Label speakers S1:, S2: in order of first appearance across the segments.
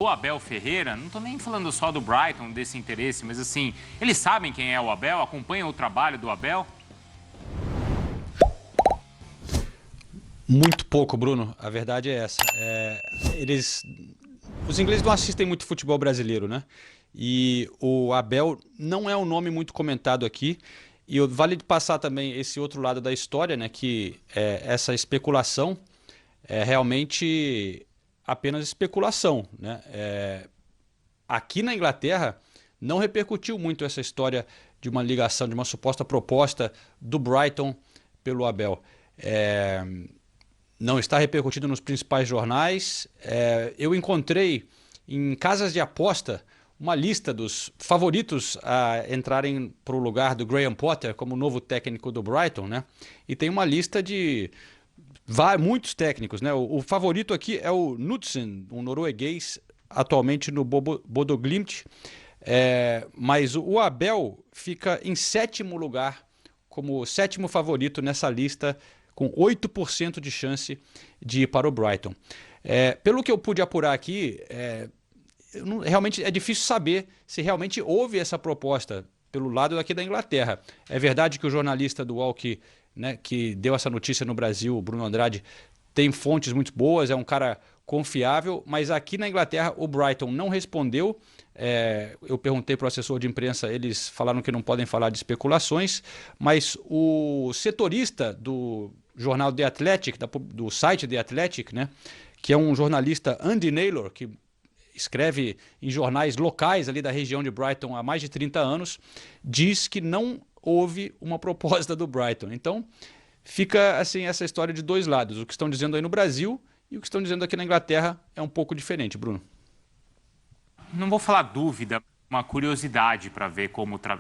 S1: O Abel Ferreira, não estou nem falando só do Brighton, desse interesse, mas assim, eles sabem quem é o Abel, acompanham o trabalho do Abel?
S2: Muito pouco, Bruno. A verdade é essa. Os ingleses não assistem muito futebol brasileiro, né? E o Abel não é um nome muito comentado aqui. E vale passar também esse outro lado da história, né? Que essa especulação é realmente apenas especulação, né? Aqui na Inglaterra não repercutiu muito essa história de uma ligação, de uma suposta proposta do Brighton pelo Abel. Não está repercutindo nos principais jornais. Eu encontrei em casas de aposta uma lista dos favoritos a entrarem para o lugar do Graham Potter como novo técnico do Brighton, né? E tem uma lista de muitos técnicos, né? O favorito aqui é o Knudsen, um norueguês, atualmente no Bodo Glimt. Mas o Abel fica em 7º lugar, como 7º favorito nessa lista, com 8% de chance de ir para o Brighton. Pelo que eu pude apurar aqui, realmente é difícil saber se realmente houve essa proposta pelo lado daqui da Inglaterra. É verdade que o jornalista do Walk, né, que deu essa notícia no Brasil, o Bruno Andrade, tem fontes muito boas, é um cara confiável, mas aqui na Inglaterra o Brighton não respondeu. Eu perguntei para o assessor de imprensa, eles falaram que não podem falar de especulações, mas o setorista do jornal The Athletic, do site The Athletic, né, que é um jornalista, Andy Naylor, que escreve em jornais locais ali da região de Brighton há mais de 30 anos, diz que não houve uma proposta do Brighton. Então fica assim essa história de dois lados. O que estão dizendo aí no Brasil e o que estão dizendo aqui na Inglaterra é um pouco diferente, Bruno.
S1: Não vou falar dúvida, uma curiosidade para ver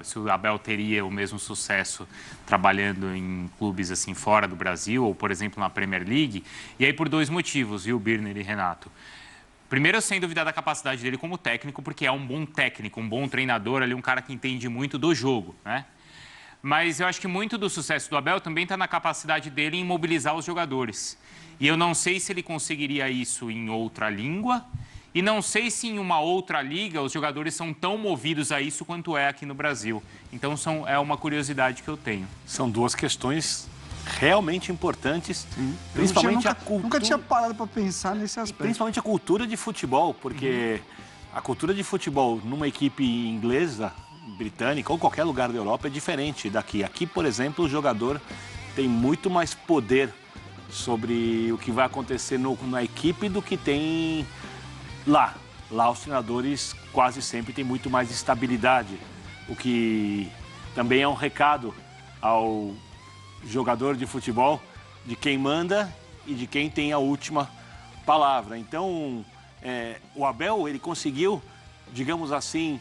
S1: se o Abel teria o mesmo sucesso trabalhando em clubes assim fora do Brasil, ou por exemplo na Premier League. E aí por dois motivos, viu, Birner e Renato? Primeiro, sem duvidar da capacidade dele como técnico, porque é um bom técnico, um bom treinador, ali, um cara que entende muito do jogo, né? Mas eu acho que muito do sucesso do Abel também está na capacidade dele em mobilizar os jogadores. E eu não sei se ele conseguiria isso em outra língua, e não sei se em uma outra liga os jogadores são tão movidos a isso quanto é aqui no Brasil. Então é uma curiosidade que eu tenho.
S3: São duas questões realmente importantes, principalmente a cultura.
S4: Nunca tinha parado para pensar nesse aspecto.
S3: Principalmente a cultura de futebol, porque a cultura de futebol numa equipe inglesa, britânica ou qualquer lugar da Europa é diferente daqui. Aqui, por exemplo, o jogador tem muito mais poder sobre o que vai acontecer na equipe do que tem lá. Lá os treinadores quase sempre têm muito mais estabilidade, o que também é um recado ao jogador de futebol, de quem manda e de quem tem a última palavra. Então, o Abel, ele conseguiu, digamos assim,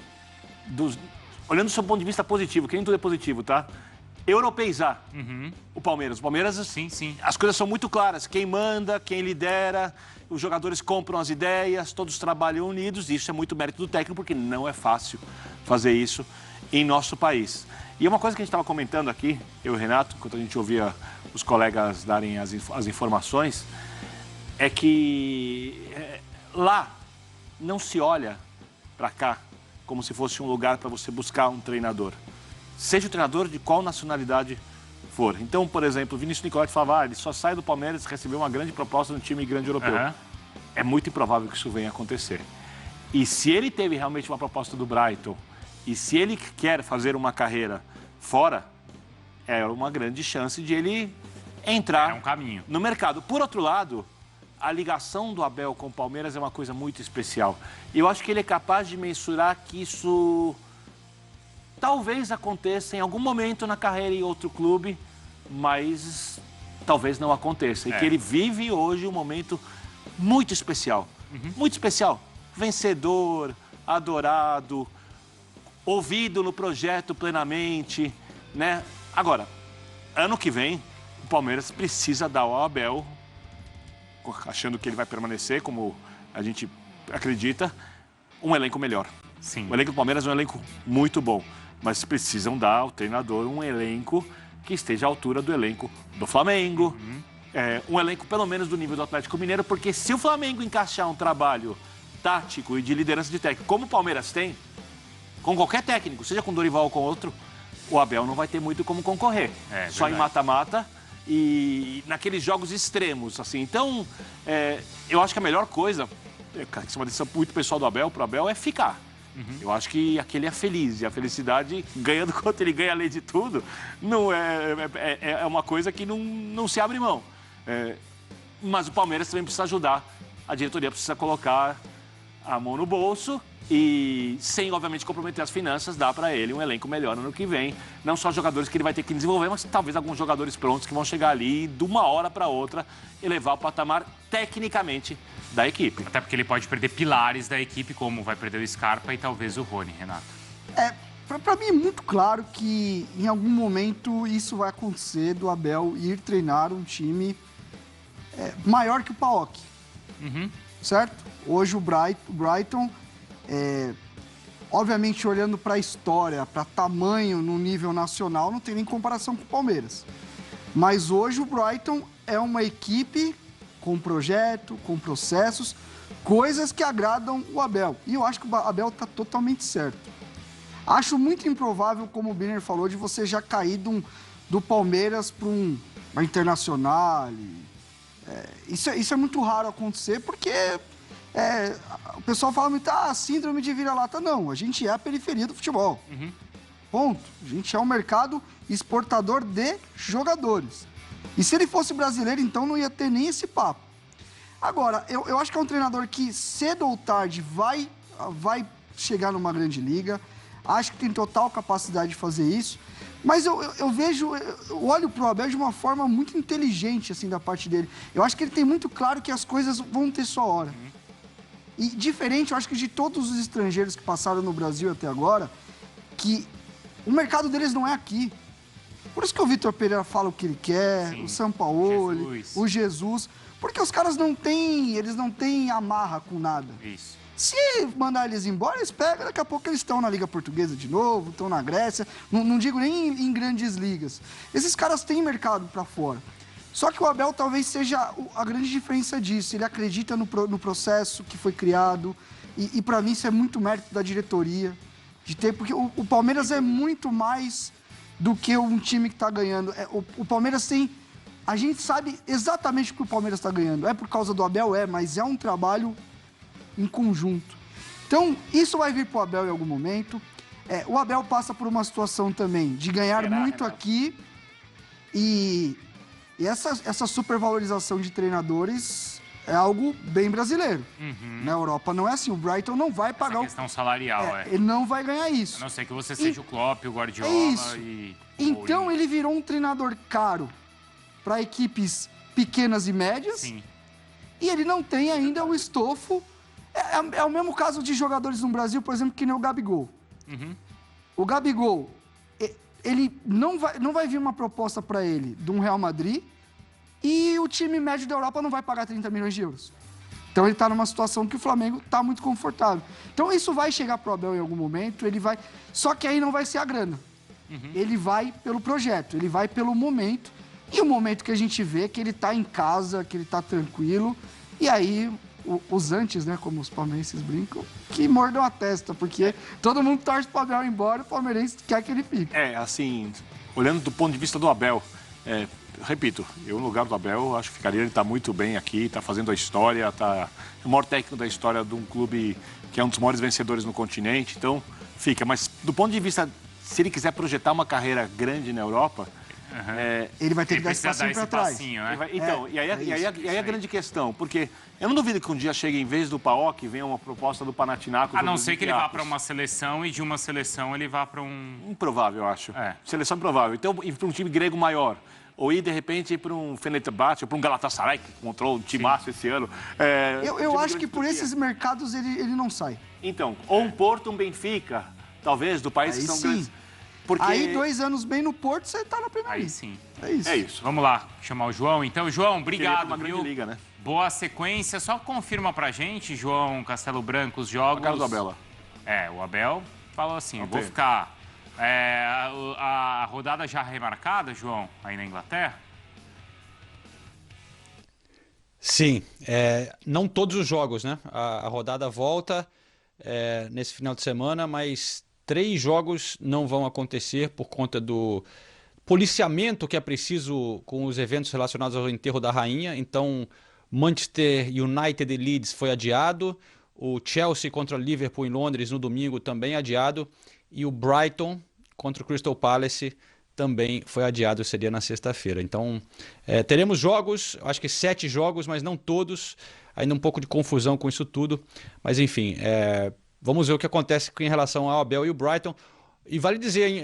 S3: olhando do seu ponto de vista positivo, que nem tudo é positivo, tá? Europeizar o Palmeiras. O Palmeiras,
S1: sim.
S3: As coisas são muito claras. Quem manda, quem lidera, os jogadores compram as ideias, todos trabalham unidos. Isso é muito mérito do técnico, porque não é fácil fazer isso em nosso país. E uma coisa que a gente estava comentando aqui, eu e o Renato, enquanto a gente ouvia os colegas darem as informações, é que lá não se olha para cá como se fosse um lugar para você buscar um treinador. Seja o treinador de qual nacionalidade for. Então, por exemplo, o Vinícius Nicoletti falava, ele só sai do Palmeiras se receber uma grande proposta de um time grande europeu. É muito improvável que isso venha a acontecer. E se ele teve realmente uma proposta do Brighton, e se ele quer fazer uma carreira fora, é uma grande chance de ele entrar no mercado. Por outro lado, a ligação do Abel com o Palmeiras é uma coisa muito especial. E eu acho que ele é capaz de mensurar que isso talvez aconteça em algum momento na carreira em outro clube, mas talvez não aconteça. E que ele vive hoje um momento muito especial. Muito especial. Vencedor, adorado, ouvido no projeto plenamente, né? Agora, ano que vem, o Palmeiras precisa dar ao Abel, achando que ele vai permanecer, como a gente acredita, um elenco melhor.
S1: Sim.
S3: O elenco do Palmeiras é um elenco muito bom, mas precisam dar ao treinador um elenco que esteja à altura do elenco do Flamengo, um elenco pelo menos do nível do Atlético Mineiro, porque se o Flamengo encaixar um trabalho tático e de liderança de técnico, como o Palmeiras tem, com qualquer técnico, seja com o Dorival ou com outro, o Abel não vai ter muito como concorrer. Só
S1: verdade.
S3: em mata-mata e naqueles jogos extremos, assim. Então, eu acho que a melhor coisa, que é uma decisão muito pessoal do Abel, pro Abel, é ficar. Eu acho que aquele é feliz, e a felicidade, ganhando quanto ele ganha além de tudo, não é uma coisa que não se abre mão. Mas o Palmeiras também precisa ajudar, a diretoria precisa colocar a mão no bolso e, sem, obviamente, comprometer as finanças, dá para ele um elenco melhor no ano que vem. Não só jogadores que ele vai ter que desenvolver, mas talvez alguns jogadores prontos que vão chegar ali de uma hora para outra elevar o patamar tecnicamente da equipe.
S1: Até porque ele pode perder pilares da equipe, como vai perder o Scarpa e talvez o Rony, Renato.
S4: Pra mim é muito claro que em algum momento isso vai acontecer do Abel ir treinar um time maior que o PAOK. Certo? Hoje o Brighton, obviamente olhando para a história, para tamanho no nível nacional, não tem nem comparação com o Palmeiras. Mas hoje o Brighton é uma equipe com projeto, com processos, coisas que agradam o Abel. E eu acho que o Abel está totalmente certo. Acho muito improvável, como o Birner falou, de você já cair do Palmeiras para uma Internacional. Isso é muito raro acontecer, porque o pessoal fala muito, síndrome de vira-lata. Não, a gente é a periferia do futebol. Ponto. A gente é um mercado exportador de jogadores. E se ele fosse brasileiro, então não ia ter nem esse papo. Agora, eu acho que é um treinador que, cedo ou tarde, vai chegar numa grande liga. Acho que tem total capacidade de fazer isso. Mas eu olho pro Abel de uma forma muito inteligente, assim, da parte dele. Eu acho que ele tem muito claro que as coisas vão ter sua hora. E diferente, eu acho que de todos os estrangeiros que passaram no Brasil até agora, que o mercado deles não é aqui. Por isso que o Vitor Pereira fala o que ele quer, o Sampaoli, o Jesus. Porque os caras não têm amarra com nada.
S1: Isso.
S4: Se mandar eles embora, eles pegam, daqui a pouco eles estão na Liga Portuguesa de novo, estão na Grécia, não digo nem em grandes ligas. Esses caras têm mercado para fora. Só que o Abel talvez seja a grande diferença disso. Ele acredita no processo que foi criado e para mim isso é muito mérito da diretoria. Porque o Palmeiras é muito mais do que um time que está ganhando. O Palmeiras tem... A gente sabe exatamente o que o Palmeiras está ganhando. É por causa do Abel? Mas é um trabalho em conjunto. Então, isso vai vir para o Abel em algum momento. O Abel passa por uma situação também de ganhar muito aqui e essa supervalorização de treinadores é algo bem brasileiro. Na Europa não é assim. O Brighton não vai pagar...
S1: Essa questão salarial,
S4: Ele não vai ganhar isso.
S1: A não ser que você seja o Klopp, o Guardiola e...
S4: Então, ele virou um treinador caro para equipes pequenas e médias.
S1: Sim.
S4: E ele não tem ainda o estofo. É o mesmo caso de jogadores no Brasil, por exemplo, que nem o Gabigol. O Gabigol, ele não vai vir uma proposta para ele de um Real Madrid e o time médio da Europa não vai pagar 30 milhões de euros. Então ele está numa situação que o Flamengo está muito confortável. Então isso vai chegar pro Abel em algum momento, ele vai... Só que aí não vai ser a grana. Ele vai pelo projeto, ele vai pelo momento. E o momento que a gente vê que ele está em casa, que ele está tranquilo. E aí... Os antes, né, como os palmeirenses brincam, que mordam a testa, porque todo mundo torce pro Abel ir embora e o palmeirense quer que ele fique.
S3: Assim, olhando do ponto de vista do Abel, repito, eu no lugar do Abel, acho que ficaria, ele tá muito bem aqui, tá fazendo a história, é o maior técnico da história de um clube que é um dos maiores vencedores no continente, então fica. Mas do ponto de vista, se ele quiser projetar uma carreira grande na Europa...
S4: ele vai ter que dar esse passinho para trás.
S1: Né?
S3: Então, e aí a grande questão, porque eu não duvido que um dia chegue, em vez do PAOK, venha uma proposta do Panathinaikos.
S1: A não ser que ele vá para uma seleção e de uma seleção ele vá para um...
S3: Improvável, eu acho. Seleção improvável. Então, ir para um time grego maior. Ou ir, de repente, para um Fenerbahçe ou para um Galatasaray, que encontrou um timaço esse ano.
S4: Eu acho que por esses mercados ele não sai.
S3: Então, ou um Porto, um Benfica, talvez, do país que são grandes. Porque...
S4: Aí, 2 anos bem no Porto, você tá na Primeira Liga.
S1: Aí sim.
S3: É isso.
S1: Vamos lá, chamar o João. Então, João, obrigado,
S3: uma grande liga, né?
S1: Boa sequência. Só confirma pra gente, João Castelo Branco, os jogos...
S3: A cara do Abel.
S1: O Abel falou assim, eu vou ficar... a rodada já remarcada, João, aí na Inglaterra?
S2: Sim, não todos os jogos, né? A rodada volta nesse final de semana, mas 3 jogos não vão acontecer por conta do policiamento que é preciso com os eventos relacionados ao enterro da rainha. Então, Manchester United e Leeds foi adiado, o Chelsea contra o Liverpool em Londres no domingo também adiado, e o Brighton contra o Crystal Palace também foi adiado, seria na sexta-feira. Então, teremos jogos, acho que 7 jogos, mas não todos. Ainda um pouco de confusão com isso tudo. Mas, enfim, vamos ver o que acontece em relação ao Abel e o Brighton. E vale dizer, hein,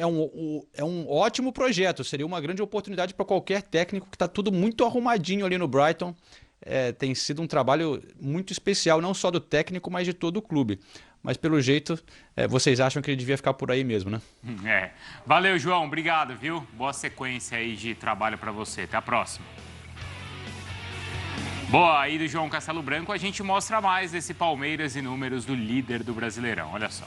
S2: é um ótimo projeto. Seria uma grande oportunidade para qualquer técnico, que está tudo muito arrumadinho ali no Brighton. Tem sido um trabalho muito especial, não só do técnico, mas de todo o clube. Mas pelo jeito, vocês acham que ele devia ficar por aí mesmo, né?
S1: Valeu, João. Obrigado, viu? Boa sequência aí de trabalho para você. Até a próxima. Boa, aí do João Castelo Branco a gente mostra mais desse Palmeiras e números do líder do Brasileirão. Olha só.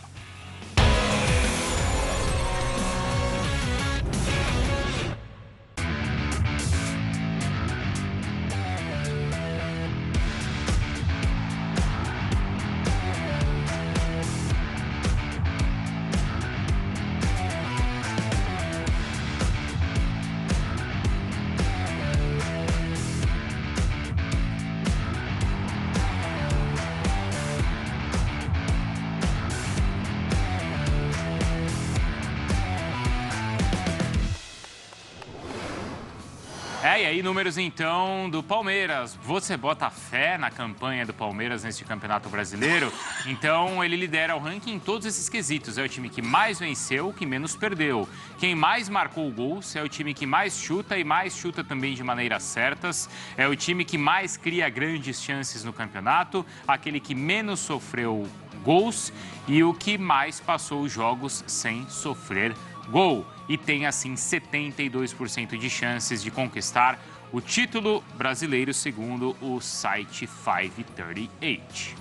S1: E aí, números então do Palmeiras. Você bota fé na campanha do Palmeiras neste Campeonato Brasileiro? Então, ele lidera o ranking em todos esses quesitos. É o time que mais venceu, que menos perdeu. Quem mais marcou gols, é o time que mais chuta e mais chuta também de maneiras certas. É o time que mais cria grandes chances no campeonato, aquele que menos sofreu gols e o que mais passou os jogos sem sofrer gol. E tem, assim, 72% de chances de conquistar o título brasileiro, segundo o site 538.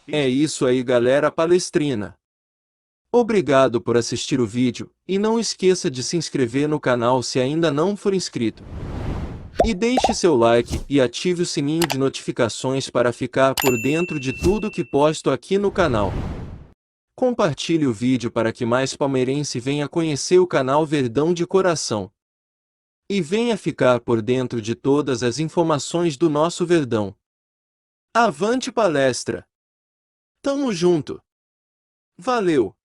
S5: É isso aí, galera palestrina. Obrigado por assistir o vídeo, e não esqueça de se inscrever no canal se ainda não for inscrito. E deixe seu like e ative o sininho de notificações para ficar por dentro de tudo que posto aqui no canal. Compartilhe o vídeo para que mais palmeirense venha conhecer o canal Verdão de Coração. E venha ficar por dentro de todas as informações do nosso Verdão. Avante palestra! Tamo junto! Valeu!